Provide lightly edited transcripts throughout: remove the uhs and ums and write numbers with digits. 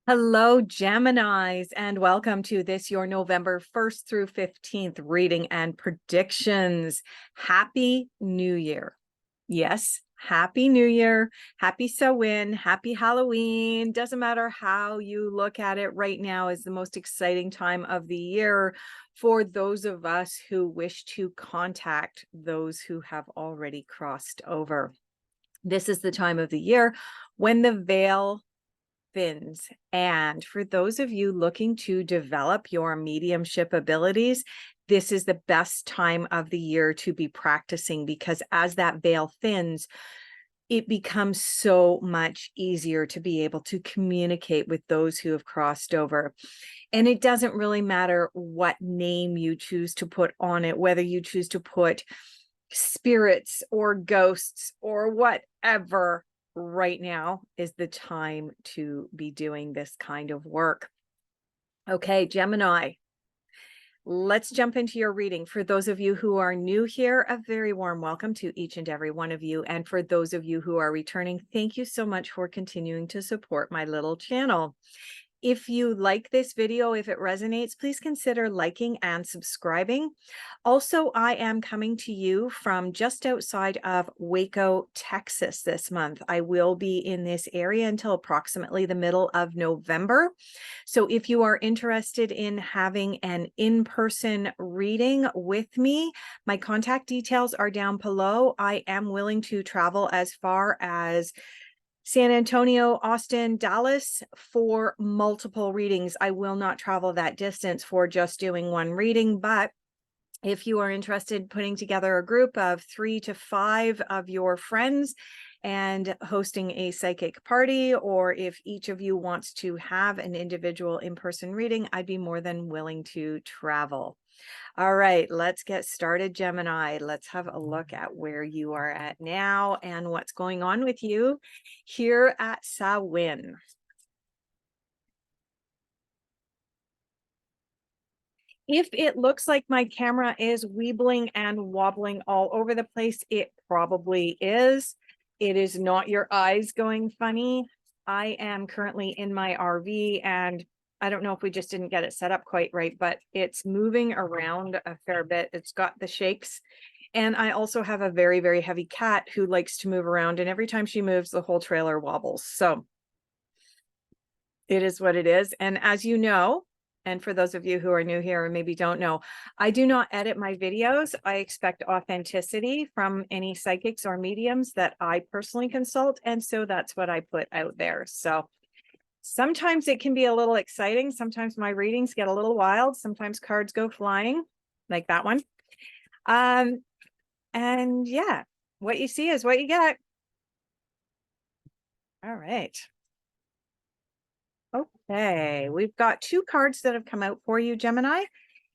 Hello, Geminis, and welcome to this, your November 1st through 15th reading and predictions. Happy New Year. Yes, Happy New Year. Happy Samhain. Happy Halloween. Doesn't matter how you look at it, right now is the most exciting time of the year for those of us who wish to contact those who have already crossed over. This is the time of the year when the veil thins. And for those of you looking to develop your mediumship abilities, this is the best time of the year to be practicing, because as that veil thins, it becomes so much easier to be able to communicate with those who have crossed over. And it doesn't really matter what name you choose to put on it, whether you choose to put spirits or ghosts or whatever. Right now is the time to be doing this kind of work. Okay, Gemini, let's jump into your reading. For those of you who are new here, a very warm welcome to each and every one of you. And for those of you who are returning, thank you so much for continuing to support my little channel. If you like this video, if it resonates, please consider liking and subscribing. Also, I am coming to you from just outside of Waco, Texas this month. I will be in this area until approximately the middle of November. So if you are interested in having an in-person reading with me, my contact details are down below. I am willing to travel as far as San Antonio, Austin, Dallas for multiple readings. I will not travel that distance for just doing one reading, but if you are interested in putting together a group of 3 to 5 of your friends and hosting a psychic party, or if each of you wants to have an individual in-person reading, I'd be more than willing to travel. All right, let's get started, Gemini. Let's have a look at where you are at now and what's going on with you here at Samhain. If it looks like my camera is weebling and wobbling all over the place, it probably is. It is not your eyes going funny. I am currently in my RV, and I don't know if we just didn't get it set up quite right, but it's moving around a fair bit. It's got the shakes. And I also have a very, very heavy cat who likes to move around, and every time she moves, the whole trailer wobbles. So it is what it is. And as you know, and for those of you who are new here and maybe don't know, I do not edit my videos. I expect authenticity from any psychics or mediums that I personally consult. And so that's what I put out there. So sometimes it can be a little exciting. Sometimes my readings get a little wild. Sometimes cards go flying, like that one. And yeah, what you see is what you get. All right. Okay, we've got 2 cards that have come out for you, Gemini.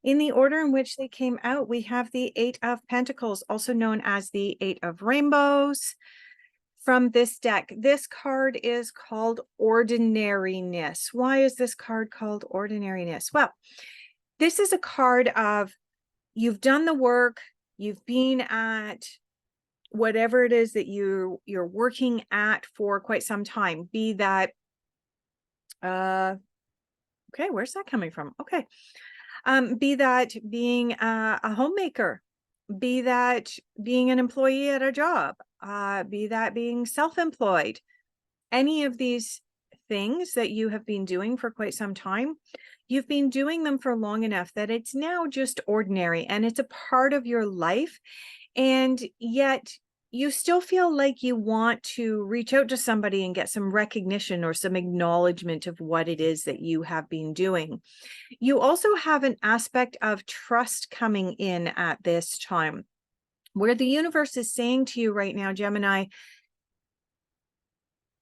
In the order in which they came out, we have the 8 of Pentacles, also known as the 8 of Rainbows. From this deck, this card is called Ordinariness. Why is this card called Ordinariness? Well, this is a card of you've done the work, you've been at whatever it is that you're working at for quite some time, be that okay, where's that coming from? Okay. Be that being a homemaker, be that being an employee at a job, be that being self-employed, any of these things that you have been doing for quite some time, you've been doing them for long enough that it's now just ordinary and it's a part of your life. And yet you still feel like you want to reach out to somebody and get some recognition or some acknowledgement of what it is that you have been doing. You also have an aspect of trust coming in at this time, where the universe is saying to you right now, Gemini,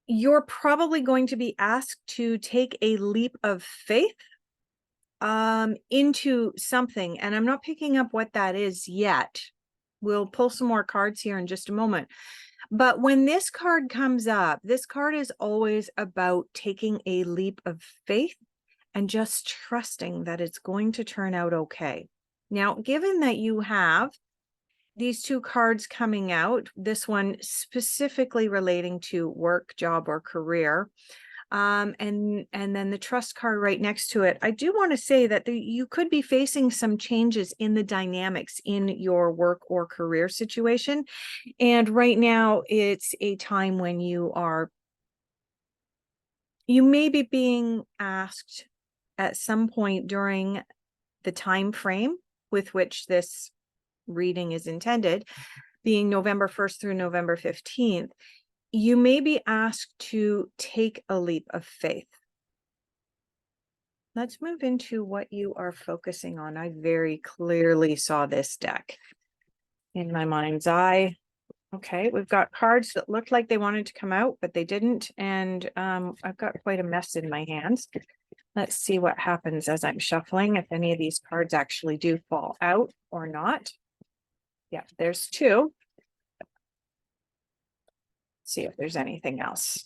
you're probably going to be asked to take a leap of faith into something. And I'm not picking up what that is yet. We'll pull some more cards here in just a moment. But when this card comes up, this card is always about taking a leap of faith and just trusting that it's going to turn out okay. Now, given that you have these 2 cards coming out, this one specifically relating to work, job, or career, and then the Trust card right next to it. I do want to say that you could be facing some changes in the dynamics in your work or career situation. And right now it's a time when you may be being asked at some point during the time frame with which this reading is intended, being November 1st through November 15th, you may be asked to take a leap of faith. Let's move into what you are focusing on. I very clearly saw this deck in my mind's eye. Okay, we've got cards that looked like they wanted to come out, but they didn't. And I've got quite a mess in my hands. Let's see what happens as I'm shuffling, if any of these cards actually do fall out or not. Yeah, there's two. Let's see if there's anything else.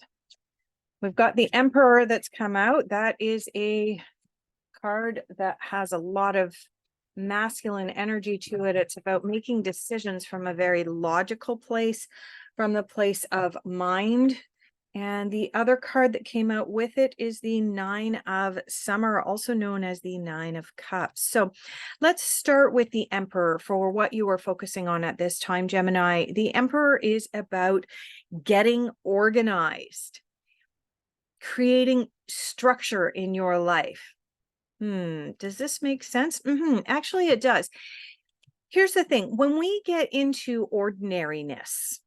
We've got the Emperor that's come out. That is a card that has a lot of masculine energy to it. It's about making decisions from a very logical place, from the place of mind. And the other card that came out with it is the Nine of Summer, also known as the Nine of Cups. So let's start with the Emperor for what you are focusing on at this time, Gemini. The Emperor is about getting organized, creating structure in your life. Does this make sense? Actually, it does. Here's the thing. When we get into ordinariness,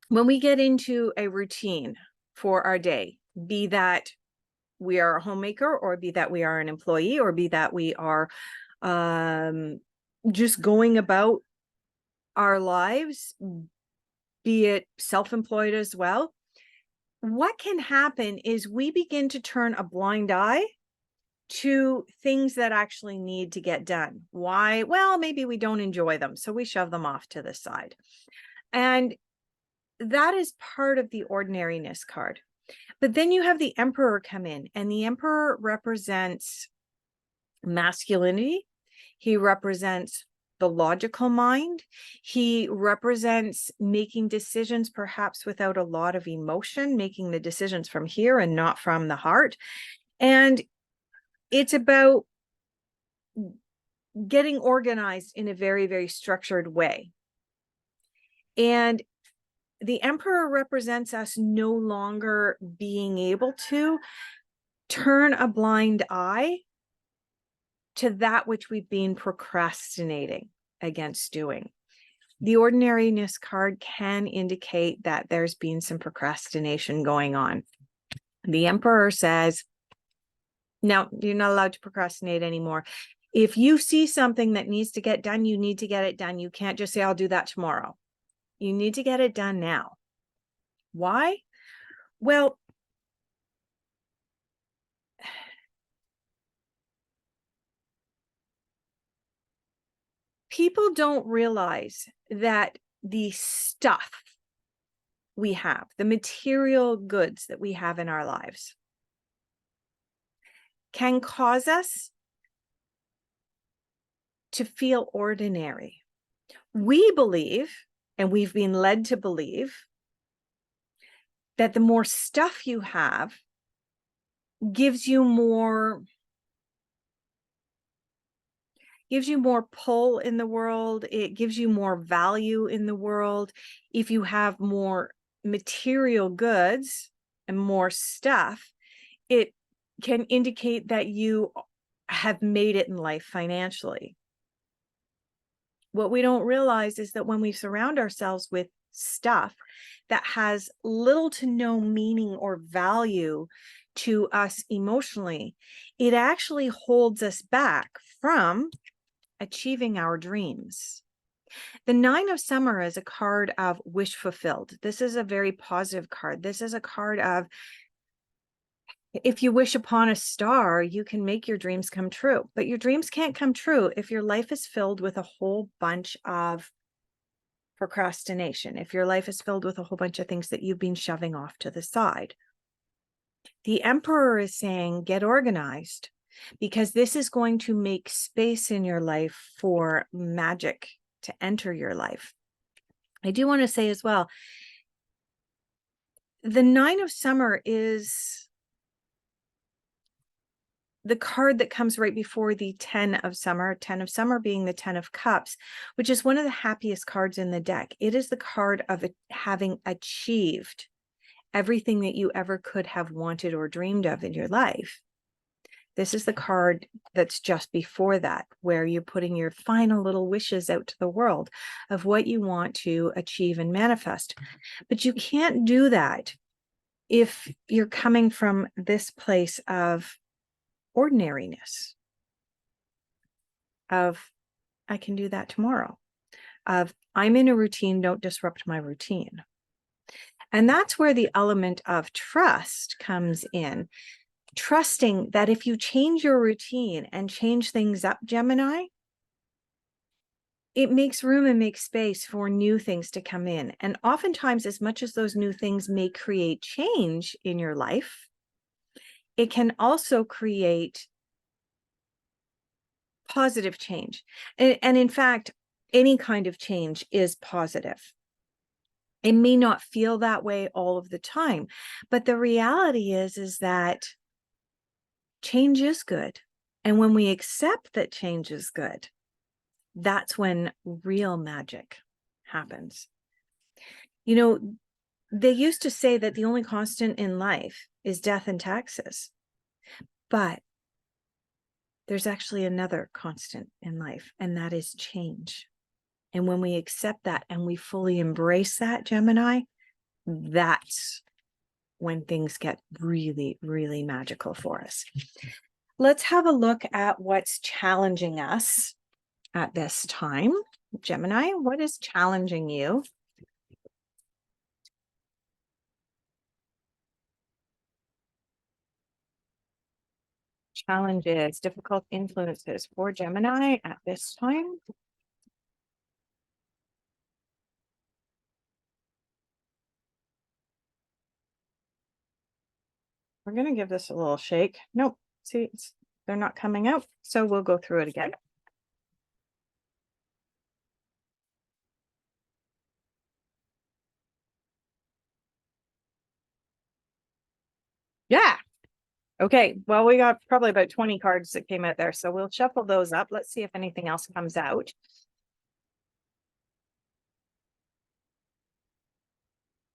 when we get into a routine for our day, be that we are a homemaker, or be that we are an employee, or be that we are just going about our lives, be it self-employed as well, what can happen is we begin to turn a blind eye to things that actually need to get done. Why? Well, maybe we don't enjoy them, so we shove them off to the side. And that is part of the ordinariness card. But then you have the Emperor come in, and the Emperor represents masculinity. He represents the logical mind. He represents making decisions perhaps without a lot of emotion, making the decisions from here and not from the heart. And it's about getting organized in a very, very structured way. And the Emperor represents us no longer being able to turn a blind eye to that which we've been procrastinating against doing. The ordinariness card can indicate that there's been some procrastination going on. The Emperor says, no, you're not allowed to procrastinate anymore. If you see something that needs to get done, you need to get it done. You can't just say, I'll do that tomorrow. You need to get it done now. Why? Well, people don't realize that the stuff we have, the material goods that we have in our lives, can cause us to feel ordinary. We believe, and we've been led to believe, that the more stuff you have gives you more pull in the world. It gives you more value in the world. If you have more material goods and more stuff, it can indicate that you have made it in life financially. What we don't realize is that when we surround ourselves with stuff that has little to no meaning or value to us emotionally, it actually holds us back from achieving our dreams. The Nine of Summer is a card of wish fulfilled. This is a very positive card. This is a card of, if you wish upon a star, you can make your dreams come true. But your dreams can't come true if your life is filled with a whole bunch of procrastination, if your life is filled with a whole bunch of things that you've been shoving off to the side. The Emperor is saying, get organized, because this is going to make space in your life for magic to enter your life. I do want to say as well, the Nine of Summer is the card that comes right before the 10 of summer being the 10 of cups, which is one of the happiest cards in the deck. It is the card of having achieved everything that you ever could have wanted or dreamed of in your life. This is the card that's just before that, where you're putting your final little wishes out to the world of what you want to achieve and manifest. But you can't do that if you're coming from this place of ordinariness, of I can do that tomorrow, of I'm in a routine, don't disrupt my routine. And that's where the element of trust comes in. Trusting that if you change your routine and change things up, Gemini, it makes room and makes space for new things to come in. And oftentimes, as much as those new things may create change in your life, it can also create positive change. And in fact, any kind of change is positive. It may not feel that way all of the time, but the reality is that change is good. And when we accept that change is good, that's when real magic happens. You know, they used to say that the only constant in life is death and taxes, but there's actually another constant in life, and that is change. And when we accept that and we fully embrace that, Gemini, that's when things get really, really magical for us. Let's have a look at what's challenging us at this time. Gemini, what is challenging you? Challenges, difficult influences for Gemini at this time. We're going to give this a little shake. Nope. See, they're not coming out. So we'll go through it again. Yeah. Okay. Well, we got probably about 20 cards that came out there. So we'll shuffle those up. Let's see if anything else comes out.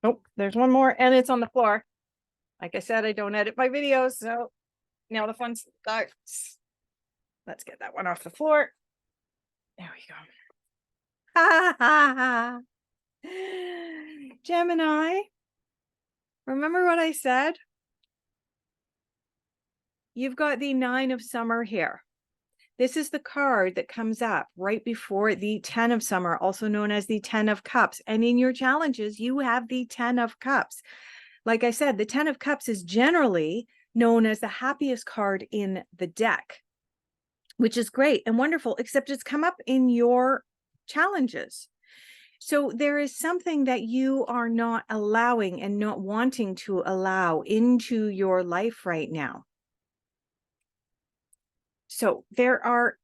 Oh, there's one more and it's on the floor. Like I said, I don't edit my videos. So now the fun starts. Let's get that one off the floor. There we go. Ha ha ha. Gemini, remember what I said? You've got the 9 of summer here. This is the card that comes up right before the 10 of summer, also known as the 10 of cups. And in your challenges, you have the 10 of cups. Like I said, the 10 of cups is generally known as the happiest card in the deck, which is great and wonderful, except it's come up in your challenges. So there is something that you are not allowing and not wanting to allow into your life right now. So there are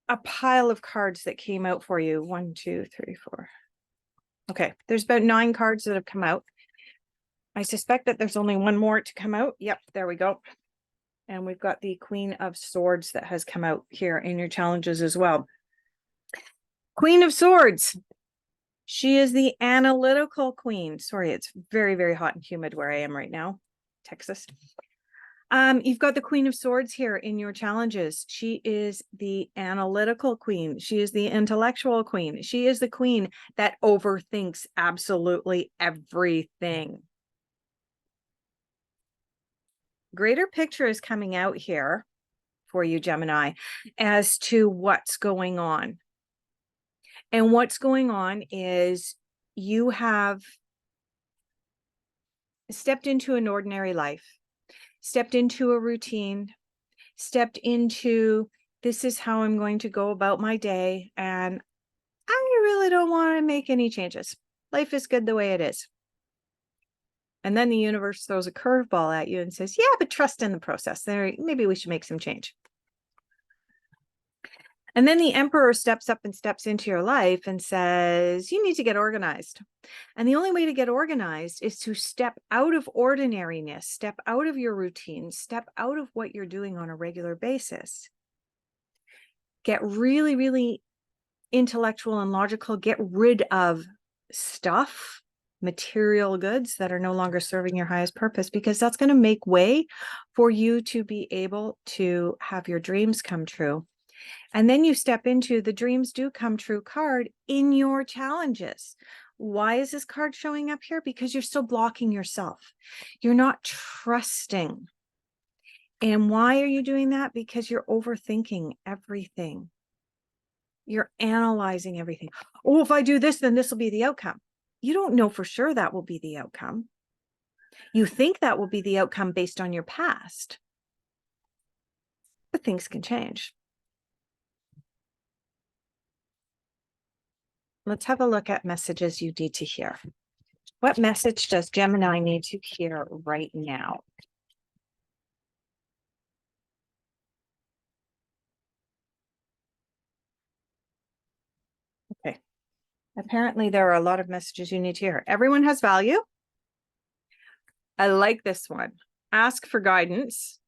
a pile of cards that came out for you. 1, 2, 3, 4. Okay, there's about 9 cards that have come out. I suspect that there's only one more to come out. Yep, there we go. And we've got the Queen of Swords that has come out here in your challenges as well. Queen of Swords. She is the analytical queen. Sorry, it's very, very hot and humid where I am right now, Texas. You've got the Queen of Swords here in your challenges. She is the analytical queen. She is the intellectual queen. She is the queen that overthinks absolutely everything. Greater picture is coming out here for you, Gemini, as to what's going on. And what's going on is you have stepped into an ordinary life, stepped into a routine, stepped into this is how I'm going to go about my day. And I really don't want to make any changes. Life is good the way it is. And then the universe throws a curveball at you and says, yeah, but trust in the process. There, maybe we should make some change. And then the Emperor steps up and steps into your life and says, you need to get organized. And the only way to get organized is to step out of ordinariness, step out of your routine, step out of what you're doing on a regular basis. Get really, really intellectual and logical, get rid of stuff, material goods that are no longer serving your highest purpose, because that's going to make way for you to be able to have your dreams come true. And then you step into the dreams do come true card in your challenges. Why is this card showing up here? Because you're still blocking yourself. You're not trusting. And why are you doing that? Because you're overthinking everything. You're analyzing everything. Oh, if I do this, then this will be the outcome. You don't know for sure that will be the outcome. You think that will be the outcome based on your past. But things can change. Let's have a look at messages you need to hear. What message does Gemini need to hear right now? Okay. Apparently, there are a lot of messages you need to hear. Everyone has value. I like this one. Ask for guidance.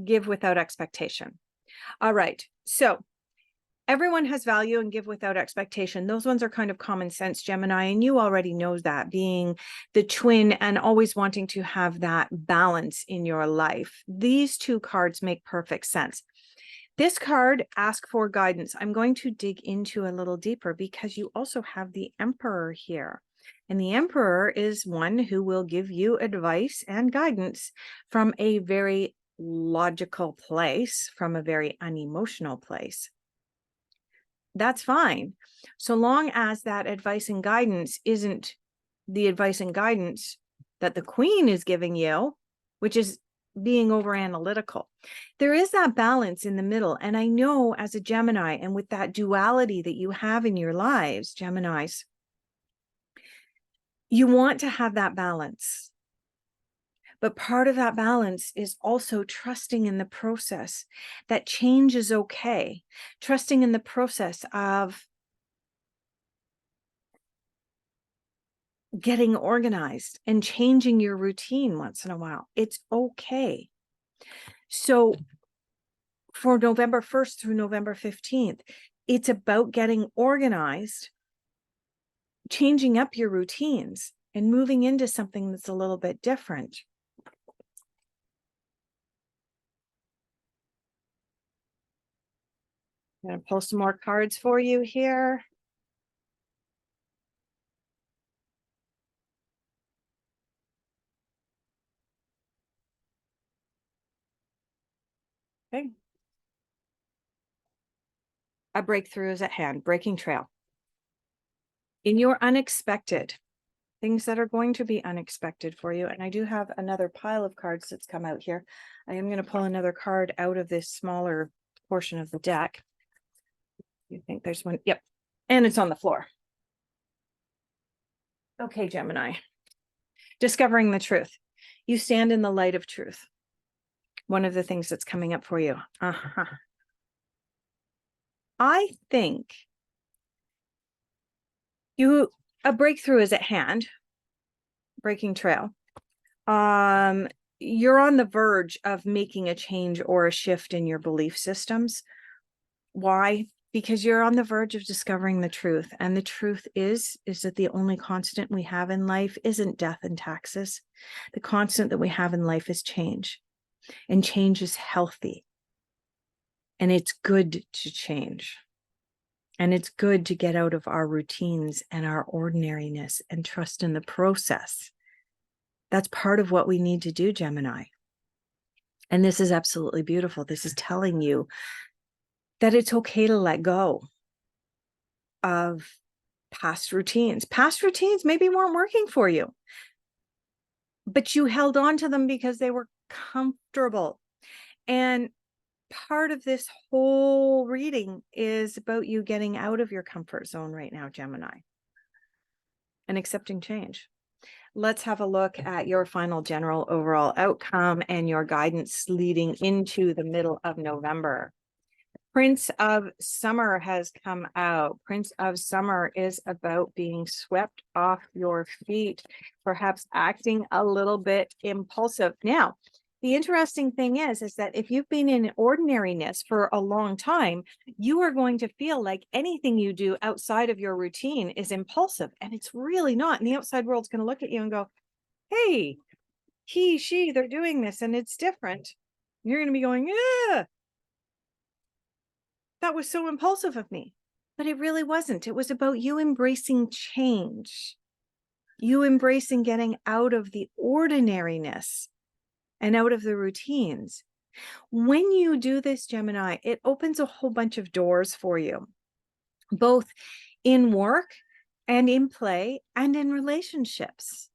Give without expectation. All right. So everyone has value and give without expectation. Those ones are kind of common sense, Gemini, and you already know that, being the twin and always wanting to have that balance in your life. These two cards make perfect sense. This card, ask for guidance, I'm going to dig into a little deeper because you also have the Emperor here. And the Emperor is one who will give you advice and guidance from a very logical place, from a very unemotional place. That's fine, so long as that advice and guidance isn't the advice and guidance that the Queen is giving you, which is being over analytical. There is that balance in the middle. And I know as a Gemini, and with that duality that you have in your lives, Geminis, you want to have that balance. But part of that balance is also trusting in the process that change is okay. Trusting in the process of getting organized and changing your routine once in a while. It's okay. So for November 1st through November 15th, it's about getting organized, changing up your routines, and moving into something that's a little bit different. I'm going to pull some more cards for you here. Okay. A breakthrough is at hand, breaking trail. In your unexpected, things that are going to be unexpected for you. And I do have another pile of cards that's come out here. I am going to pull another card out of this smaller portion of the deck. You think there's one? Yep. And it's on the floor. Okay, Gemini. Discovering the truth. You stand in the light of truth. One of the things that's coming up for you. I think a breakthrough is at hand. Breaking trail. You're on the verge of making a change or a shift in your belief systems. Why? Because you're on the verge of discovering the truth. And the truth is that the only constant we have in life isn't death and taxes. The constant that we have in life is change. And change is healthy. And it's good to change. And it's good to get out of our routines and our ordinariness and trust in the process. That's part of what we need to do, Gemini. And this is absolutely beautiful. This is telling you that it's okay to let go of past routines. Past routines maybe weren't working for you, but you held on to them because they were comfortable. And part of this whole reading is about you getting out of your comfort zone right now, Gemini, and accepting change. Let's have a look at your final general overall outcome and your guidance leading into the middle of November. Prince of Summer has come out. Prince of Summer is about being swept off your feet, perhaps acting a little bit impulsive. Now, the interesting thing is that if you've been in ordinariness for a long time, you are going to feel like anything you do outside of your routine is impulsive, and it's really not. And the outside world's going to look at you and go, hey, he, she, they're doing this and it's different. You're going to be going, yeah, that was so impulsive of me. But it really wasn't. It was about you embracing change, you embracing getting out of the ordinariness and out of the routines. When you do this, Gemini, it opens a whole bunch of doors for you, both in work and in play and in relationships.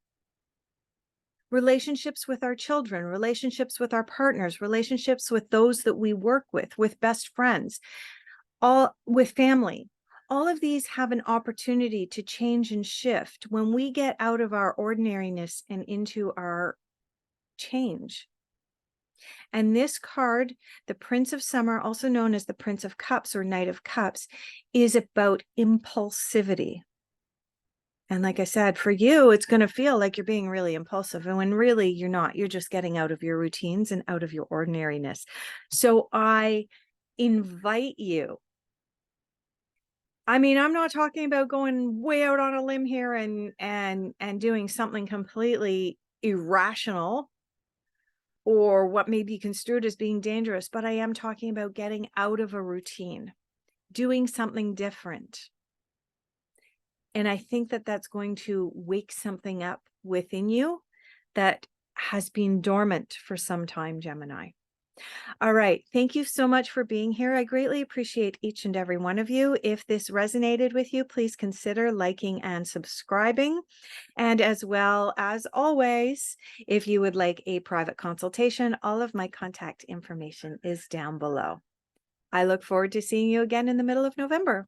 Relationships with our children, relationships with our partners, relationships with those that we work with best friends, all with family. All of these have an opportunity to change and shift when we get out of our ordinariness and into our change. And this card, the Prince of Summer, also known as the Prince of Cups or Knight of Cups, is about impulsivity. And like I said, for you, it's going to feel like you're being really impulsive. And when really you're not, you're just getting out of your routines and out of your ordinariness. So I invite you. I mean, I'm not talking about going way out on a limb here and doing something completely irrational or what may be construed as being dangerous, but I am talking about getting out of a routine, doing something different. And I think that that's going to wake something up within you that has been dormant for some time, Gemini. All right. Thank you so much for being here. I greatly appreciate each and every one of you. If this resonated with you, please consider liking and subscribing. And as well as always, if you would like a private consultation, all of my contact information is down below. I look forward to seeing you again in the middle of November.